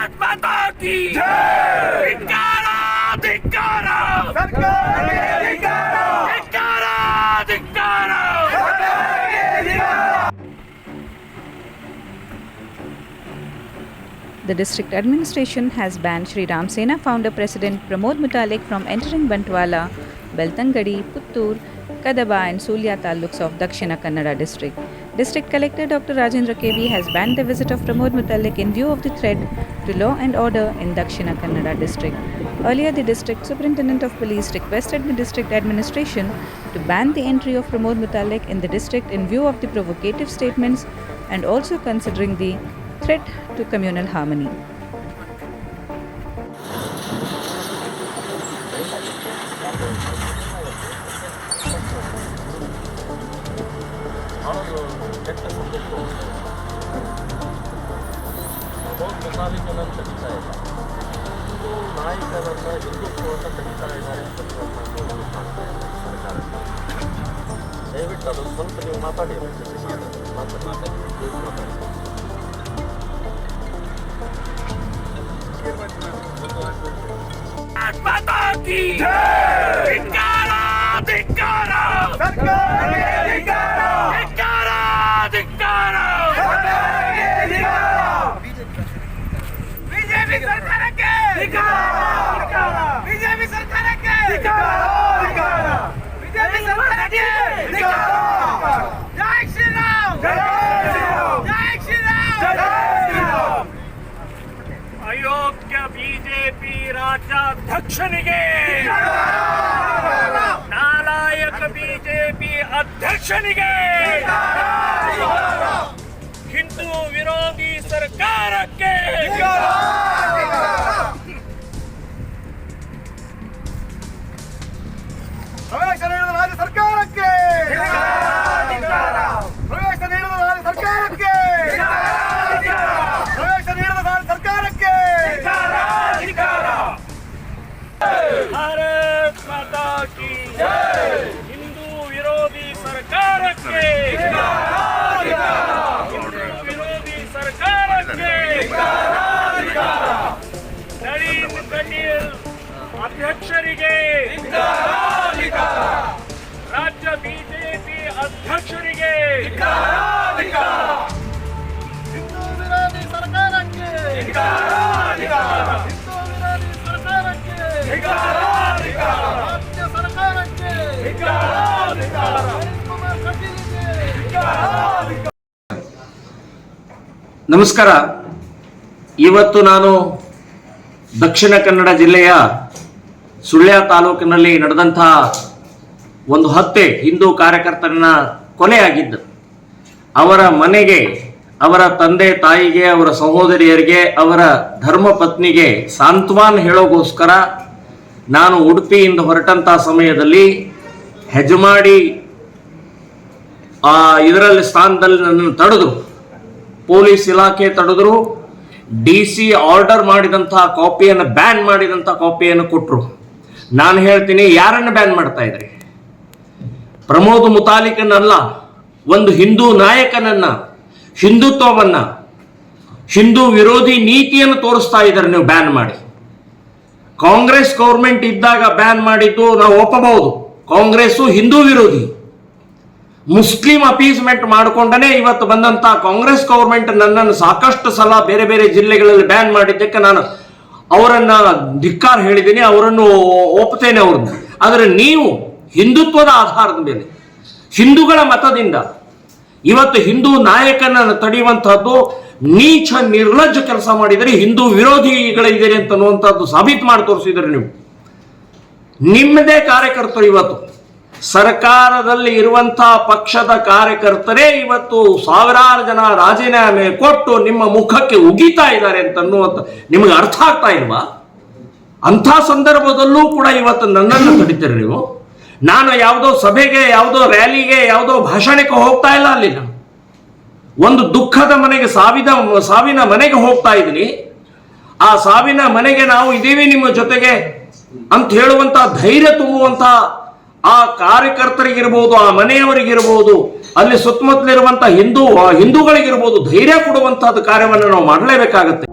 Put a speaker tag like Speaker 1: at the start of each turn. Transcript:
Speaker 1: भारत माता की जय। धिक्कारा धिक्कारा सरकार के धिक्कारा धिक्कारा धिक्कारा सरकार के धिक्कारा।
Speaker 2: The district administration has banned Sri Ram Sene founder President Pramod Muthalik from entering Bantwala, Beltangadi, Puttur, Kadaba and Sulya taluks of Dakshina Kannada district. District Collector Dr. Rajendra KV has banned the visit of Pramod Muthalik in view of the threat to law and order in Dakshina Kannada district. Earlier, the district superintendent of police requested the district administration to ban the entry of Pramod Muthalik in the district in view of the provocative statements and also considering the threat to communal harmony.
Speaker 3: ಮುತಾಲಿಕನನ್ನು ತೆಗಿತಾ ಇಲ್ಲ, ಹಿಂದೂ ನಾಯಕರನ್ನು ಹಿಂದುತ್ವವನ್ನು ತೆಗಿತಾ ಇದ್ದಾರೆ ಅಂತ ಕಾಣ್ತಾ ಇದೆ ಸರ್ಕಾರ. ದಯವಿಟ್ಟು ಅದು ಸ್ವಲ್ಪ ನೀವು ಮಾತಾಡಿ
Speaker 1: माता की जय। धिक्कारा धिक्कारा सरकार के धिक्कारा धिक्कारा धिक्कारा सरकार के धिक्कारा। बीजेपी सरकार के धिक्कारा बीजेपी सरकार के धिक्कारा बीजेपी सरकार के धिक्कारा। जय श्री राम जय श्री राम जय श्री राम जय श्री राम। ಅಯೋಗ್ಯ ಬಿಜೆಪಿ ರಾಜ್ಯಾಧ್ಯಕ್ಷನಿಗೆ ನಾಲಾಯಕ ಬಿಜೆಪಿ ಅಧ್ಯಕ್ಷನಿಗೆ ಹಿಂದೂ ವಿರೋಧಿ ಸರ್ಕಾರಕ್ಕೆ
Speaker 4: ಪ್ರವೇಶ ನೀಡದ ರಾಜ್ಯ ಸರ್ಕಾರಕ್ಕೆ ಪ್ರವೇಶ ನೀಡದ ರಾಜ್ಯ ಸರ್ಕಾರಕ್ಕೆ ಪ್ರವೇಶ ನೀಡದ ರಾಜ್ಯ ಸರ್ಕಾರಕ್ಕೆ
Speaker 1: ಭಾರತ್ ಮಾತಾ ಕಿ ಜೈ। ಹಿಂದೂ ವಿರೋಧಿ ಸರ್ಕಾರಕ್ಕೆ ಹಿಂದೂ ವಿರೋಧಿ ಸರ್ಕಾರಕ್ಕೆ ನಳಿನ್ ಕಟೀಲ್ ಅಧ್ಯಕ್ಷರಿಗೆ ರಾಜ್ಯ ಬಿಜೆಪಿ ಅಧ್ಯಕ್ಷರಿಗೆ
Speaker 4: ಹಿಂದೂ ವಿರೋಧಿ ಸರ್ಕಾರಕ್ಕೆ ಹಿಂದೂ ವಿರೋಧಿ ಸರ್ಕಾರಕ್ಕೆ ರಾಜ್ಯ ಸರ್ಕಾರಕ್ಕೆ ಕುಮಾರ್ ಕಟೀಲ್ಗೆ
Speaker 3: ನಮಸ್ಕಾರ. ಇವತ್ತು ನಾನು ದಕ್ಷಿಣ ಕನ್ನಡ ಜಿಲ್ಲೆಯ ಸುಳ್ಯ ತಾಲೂಕಿನಲ್ಲಿ ನಡೆದಂತಹ ಒಂದು ಹತ್ಯೆ, ಹಿಂದೂ ಕಾರ್ಯಕರ್ತರನ್ನ ಕೊಲೆಯಾಗಿದ್ದು, ಅವರ ಮನೆಗೆ, ಅವರ ತಂದೆ ತಾಯಿಗೆ, ಅವರ ಸಹೋದರಿಯರಿಗೆ, ಅವರ ಧರ್ಮಪತ್ನಿಗೆ ಸಾಂತ್ವನ ಹೇಳೋಗೋಸ್ಕರ ನಾನು ಉಡುಪಿಯಿಂದ ಹೊರಟಂಥ ಸಮಯದಲ್ಲಿ ಹೆಜಮಾಡಿ ಇದರಲ್ಲಿ ಸ್ಥಾನದಲ್ಲಿ ನನ್ನನ್ನು ತಡೆದ್ರು. ಪೊಲೀಸ್ ಇಲಾಖೆ ತಡೆದ್ರು. DC ಆರ್ಡರ್ ಮಾಡಿದಂತಹ ಕಾಪಿಯನ್ನು, ಬ್ಯಾನ್ ಮಾಡಿದಂತಹ ಕಾಪಿಯನ್ನು ಕೊಟ್ಟರು. ನಾನು ಹೇಳ್ತೀನಿ, ಯಾರನ್ನು ಬ್ಯಾನ್ ಮಾಡ್ತಾ ಇದ್ರಿ? ಪ್ರಮೋದ್ ಮುತಾಲಿಕನಲ್ಲ, ಒಂದು ಹಿಂದೂ ನಾಯಕನನ್ನ, ಹಿಂದುತ್ವವನ್ನ, ಹಿಂದೂ ವಿರೋಧಿ ನೀತಿಯನ್ನು ತೋರಿಸ್ತಾ ಇದ್ದಾರೆ ನೀವು ಬ್ಯಾನ್ ಮಾಡಿ. ಕಾಂಗ್ರೆಸ್ ಗೌರ್ಮೆಂಟ್ ಇದ್ದಾಗ ಬ್ಯಾನ್ ಮಾಡಿದ್ದು ನಾವು ಒಪ್ಪಬಹುದು. ಕಾಂಗ್ರೆಸ್ಸು ಹಿಂದೂ ವಿರೋಧಿ, ಮುಸ್ಲಿಂ ಅಪೀಸ್ಮೆಂಟ್ ಮಾಡಿಕೊಂಡನೇ ಇವತ್ತು ಬಂದಂತ ಕಾಂಗ್ರೆಸ್ ಗೌರ್ಮೆಂಟ್ ನನ್ನನ್ನು ಸಾಕಷ್ಟು ಸಲ ಬೇರೆ ಬೇರೆ ಜಿಲ್ಲೆಗಳಲ್ಲಿ ಬ್ಯಾನ್ ಮಾಡಿದ್ದಕ್ಕೆ ನಾನು ಅವರನ್ನ ಧಿಕ್ಕಾರ ಹೇಳಿದ್ದೀನಿ, ಅವರನ್ನು ಒಪ್ಪುತ್ತೇನೆ ಅವ್ರನ್ನ. ಆದರೆ ನೀವು ಹಿಂದುತ್ವದ ಆಧಾರದ ಮೇಲೆ, ಹಿಂದೂಗಳ ಮತದಿಂದ ಇವತ್ತು ಹಿಂದೂ ನಾಯಕನನ್ನು ತಡೆಯುವಂತಹದ್ದು ನೀಚ ನಿರ್ಲಜ್ಜ ಕೆಲಸ ಮಾಡಿದರೆ, ಹಿಂದೂ ವಿರೋಧಿಗಳಿದ್ದೀರಿ ಅಂತನ್ನುವಂಥದ್ದು ಸಾಬೀತು ಮಾಡಿ ತೋರಿಸಿದರೆ ನೀವು. ನಿಮ್ಮದೇ ಕಾರ್ಯಕರ್ತರು ಇವತ್ತು ಸರ್ಕಾರದಲ್ಲಿ ಇರುವಂತಹ ಪಕ್ಷದ ಕಾರ್ಯಕರ್ತರೇ ಇವತ್ತು ಸಾವಿರಾರು ಜನ ರಾಜೀನಾಮೆ ಕೊಟ್ಟು ನಿಮ್ಮ ಮುಖಕ್ಕೆ ಉಗಿತಾ ಇದ್ದಾರೆ ಅಂತನ್ನುವಂಥ ನಿಮಗೆ ಅರ್ಥ ಆಗ್ತಾ ಇಲ್ವಾ? ಅಂಥ ಸಂದರ್ಭದಲ್ಲೂ ಕೂಡ ಇವತ್ತು ನನ್ನನ್ನು ತಡಿತೀರಿ ನೀವು. ನಾನು ಯಾವುದೋ ಸಭೆಗೆ, ಯಾವುದೋ ರ್ಯಾಲಿಗೆ, ಯಾವುದೋ ಭಾಷಣಕ್ಕೆ ಹೋಗ್ತಾ ಇಲ್ಲ. ಅಲ್ಲಿ ನಾನು ಒಂದು ದುಃಖದ ಮನೆಗೆ, ಸಾವಿನ ಮನೆಗೆ ಹೋಗ್ತಾ ಇದ್ದೀನಿ. ಆ ಸಾವಿನ ಮನೆಗೆ ನಾವು ಇದ್ದೀವಿ ನಿಮ್ಮ ಜೊತೆಗೆ ಅಂತ ಹೇಳುವಂತ ಧೈರ್ಯ ತುಂಬುವಂತ ಆ ಕಾರ್ಯಕರ್ತರಿಗಿರ್ಬೋದು, ಆ ಮನೆಯವರಿಗಿರ್ಬೋದು, ಅಲ್ಲಿ ಸುತ್ತಮುತ್ತಲಿರುವಂತಹ ಹಿಂದೂಗಳಿಗಿರ್ಬೋದು ಧೈರ್ಯ ಕೊಡುವಂತಹದ್ದು ಕಾರ್ಯವನ್ನು ನಾವು ಮಾಡಲೇಬೇಕಾಗತ್ತೆ.